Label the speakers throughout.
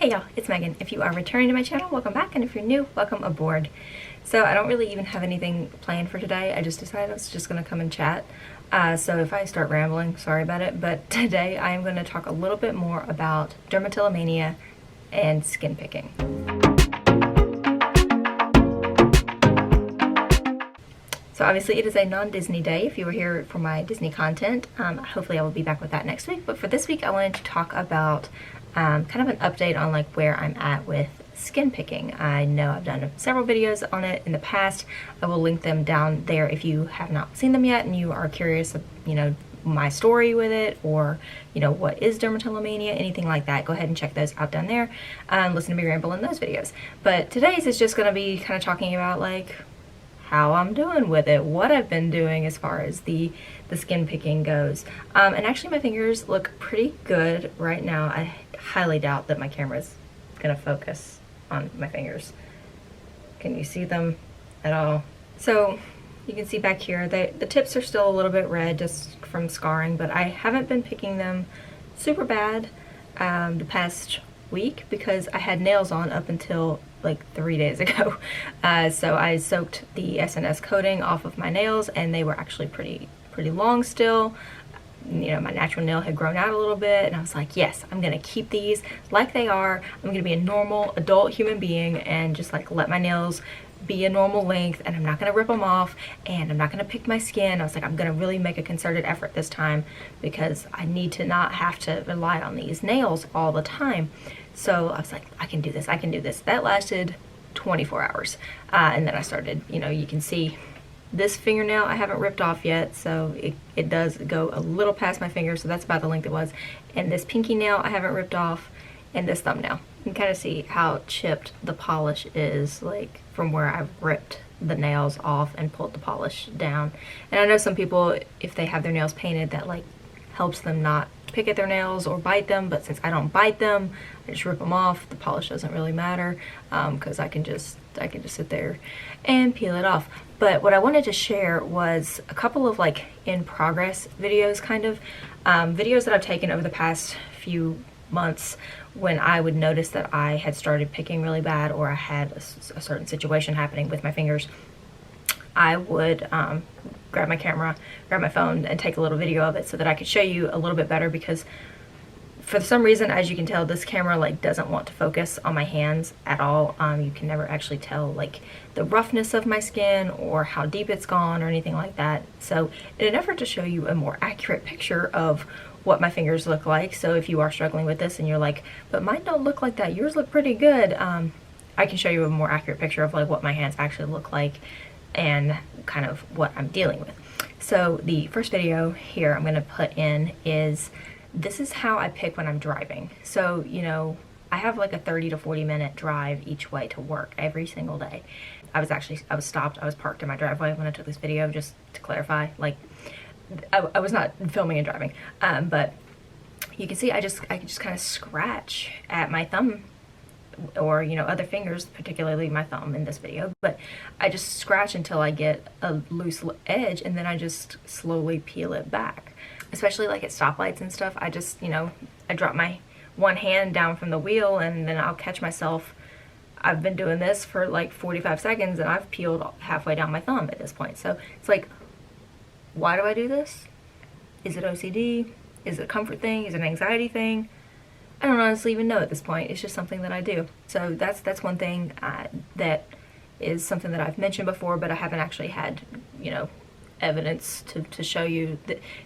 Speaker 1: Hey y'all, it's Megan. If you are returning to my channel, welcome back, and if you're new, welcome aboard. So I don't really even have anything planned for today. I just decided I was just going to come and chat. So if I start rambling, sorry about it, but today I am going to talk a little bit more about dermatillomania and skin picking. So obviously it is a non-Disney day if you were here for my Disney content. Hopefully I will be back with that next week, but for this week I wanted to talk about kind of an update on like where I'm at with skin picking. I know I've done several videos on it in the past. I will link them down there if you have not seen them yet and you are curious of, my story with it, or what is dermatillomania, anything like that. Go ahead and check those out down there. Listen to me ramble in those videos. But today's is just going to be kind of talking about like how I'm doing with it, what I've been doing as far as the skin picking goes. And actually my fingers look pretty good right now. I highly doubt that my camera's gonna focus on my fingers. Can you see them at all? So you can see back here, the tips are still a little bit red just from scarring, but I haven't been picking them super bad the past week because I had nails on up until like 3 days ago. So I soaked the SNS coating off of my nails and they were actually pretty long still. My natural nail had grown out a little bit and I was like, yes, I'm gonna keep these like they are. I'm gonna be a normal adult human being and just like let my nails be a normal length, and I'm not gonna rip them off and I'm not gonna pick my skin. I was like, I'm gonna really make a concerted effort this time because I need to not have to rely on these nails all the time. So I was like, I can do this, I can do this. That lasted 24 hours. And then I started, you can see this fingernail I haven't ripped off yet, so it does go a little past my finger, so that's about the length it was. And this pinky nail I haven't ripped off, and this thumbnail. You can kind of see how chipped the polish is, like from where I've ripped the nails off and pulled the polish down. And I know some people, if they have their nails painted, that like helps them not pick at their nails or bite them, but since I don't bite them, I just rip them off. The polish doesn't really matter because I can just sit there and peel it off. But what I wanted to share was a couple of like in progress videos, kind of videos that I've taken over the past few months when I would notice that I had started picking really bad or I had a certain situation happening with my fingers. I would grab my camera, grab my phone, and take a little video of it so that I could show you a little bit better, because for some reason, as you can tell, this camera like doesn't want to focus on my hands at all. You can never actually tell like the roughness of my skin or how deep it's gone or anything like that. So in an effort to show you a more accurate picture of what my fingers look like, so if you are struggling with this and you're like, but mine don't look like that, yours look pretty good, I can show you a more accurate picture of like what my hands actually look like and kind of what I'm dealing with. So the first video here I'm going to put in is, this is how I pick when I'm driving. So, I have like a 30 to 40 minute drive each way to work every single day. I was parked in my driveway when I took this video, just to clarify. Like, I was not filming and driving, but you can see I can just kind of scratch at my thumb or other fingers, particularly my thumb in this video, but I just scratch until I get a loose edge and then I just slowly peel it back. Especially like at stoplights and stuff, I just I drop my one hand down from the wheel and then I'll catch myself. I've been doing this for like 45 seconds and I've peeled halfway down my thumb at this point. So it's like, why do I do this? Is it OCD? Is it a comfort thing? Is it an anxiety thing? I don't honestly even know at this point. It's just something that I do. So that's one thing that is something that I've mentioned before, but I haven't actually had, evidence to show you.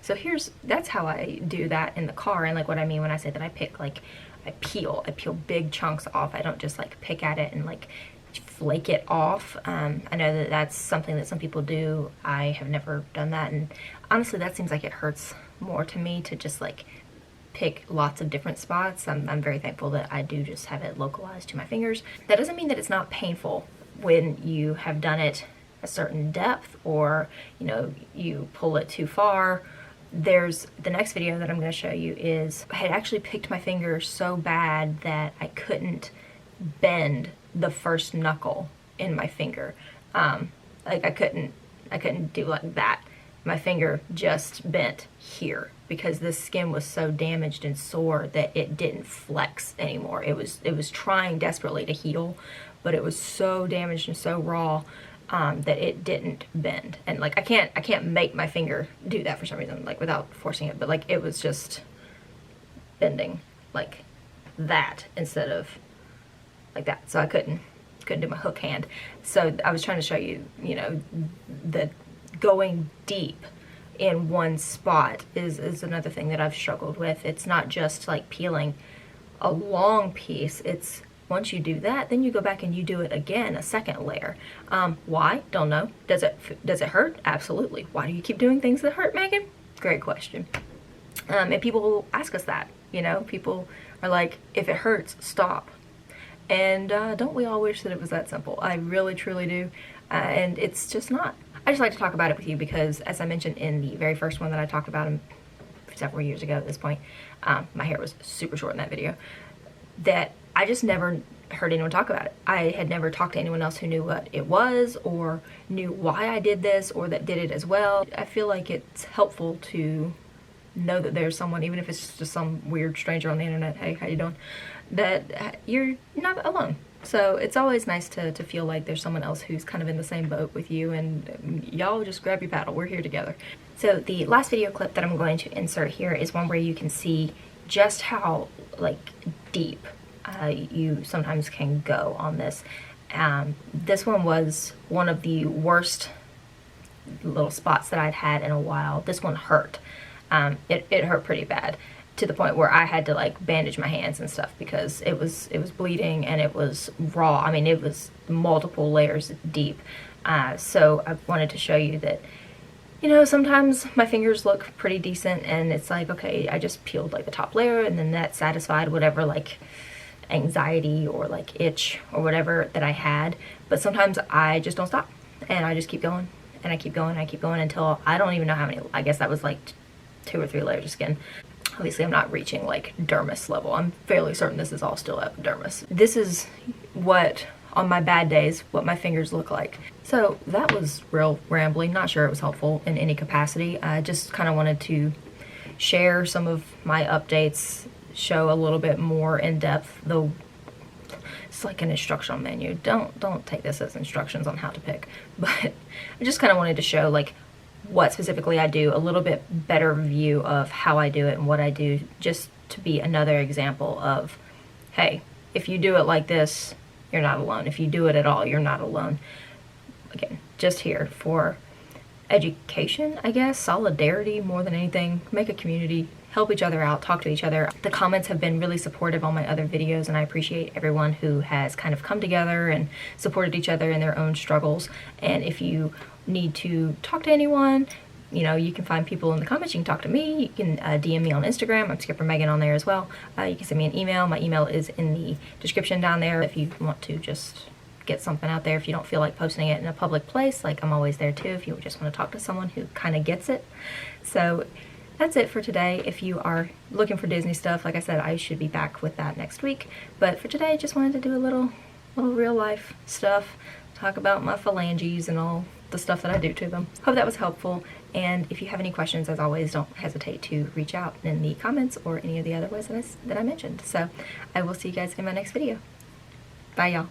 Speaker 1: So that's how I do that in the car. And like what I mean when I say that I pick, like I peel big chunks off. I don't just like pick at it and like flake it off. I know that that's something that some people do. I have never done that, and honestly that seems like it hurts more to me to just like pick lots of different spots. I'm very thankful that I do just have it localized to my fingers. That doesn't mean that it's not painful when you have done it a certain depth or you pull it too far. There's the next video that I'm going to show you is I had actually picked my finger so bad that I couldn't bend the first knuckle in my finger. Like I couldn't do like that. my finger just bent here because the skin was so damaged and sore that it didn't flex anymore. It was trying desperately to heal, but it was so damaged and so raw that it didn't bend. And like I can't make my finger do that for some reason, like without forcing it, but like it was just bending like that instead of like that. So I couldn't do my hook hand. So I was trying to show you, you know, that going deep in one spot is another thing that I've struggled with. It's not just like peeling a long piece. It's once you do that, then you go back and you do it again, a second layer. Why? Don't know. Does it hurt? Absolutely. Why do you keep doing things that hurt, Megan? Great question. And people ask us that, you know, people are like, if it hurts, stop. And don't we all wish that it was that simple? I really, truly do. And it's just not. I just like to talk about it with you because, as I mentioned in the very first one that I talked about several years ago at this point, my hair was super short in that video, that I just never heard anyone talk about it. I had never talked to anyone else who knew what it was or knew why I did this or that did it as well. I feel like it's helpful to know that there's someone, even if it's just some weird stranger on the internet, hey, how you doing, that you're not alone. So it's always nice to feel like there's someone else who's kind of in the same boat with you, and y'all just grab your paddle, we're here together. So the last video clip that I'm going to insert here is one where you can see just how like deep you sometimes can go on this. This one was one of the worst little spots that I'd had in a while. This one hurt. It hurt pretty bad, to the point where I had to like bandage my hands and stuff because it was bleeding and it was raw. I mean, it was multiple layers deep. So I wanted to show you that, you know, sometimes my fingers look pretty decent and it's like, okay, I just peeled like the top layer and then that satisfied whatever like anxiety or like itch or whatever that I had. But sometimes I just don't stop and I just keep going and I keep going and I keep going until I don't even know how many. I guess that was like 2 or 3 layers of skin. Obviously I'm not reaching like dermis level. I'm fairly certain this is all still epidermis. This is what, on my bad days, what my fingers look like. So that was real rambling. Not sure it was helpful in any capacity. I just kind of wanted to share some of my updates, show a little bit more in depth, though it's like an instructional menu. Don't take this as instructions on how to pick, but I just kind of wanted to show like what specifically I do, a little bit better view of how I do it and what I do, just to be another example of, hey, if you do it like this, you're not alone. If you do it at all, you're not alone. Again, just here for education, I guess, solidarity more than anything, make a community, help each other out, talk to each other. The comments have been really supportive on my other videos and I appreciate everyone who has kind of come together and supported each other in their own struggles. And if you need to talk to anyone, you know, you can find people in the comments. You can talk to me. You can DM me on Instagram. I'm Skipper Megan on there as well. You can send me an email. My email is in the description down there if you want to just get something out there. If you don't feel like posting it in a public place, like I'm always there too if you just want to talk to someone who kind of gets it. So that's it for today. If you are looking for Disney stuff, like I said, I should be back with that next week. But for today, I just wanted to do a little real life stuff, talk about my phalanges and all the stuff that I do to them. Hope that was helpful. And if you have any questions, as always, don't hesitate to reach out in the comments or any of the other ways that I mentioned. So I will see you guys in my next video. Bye, y'all.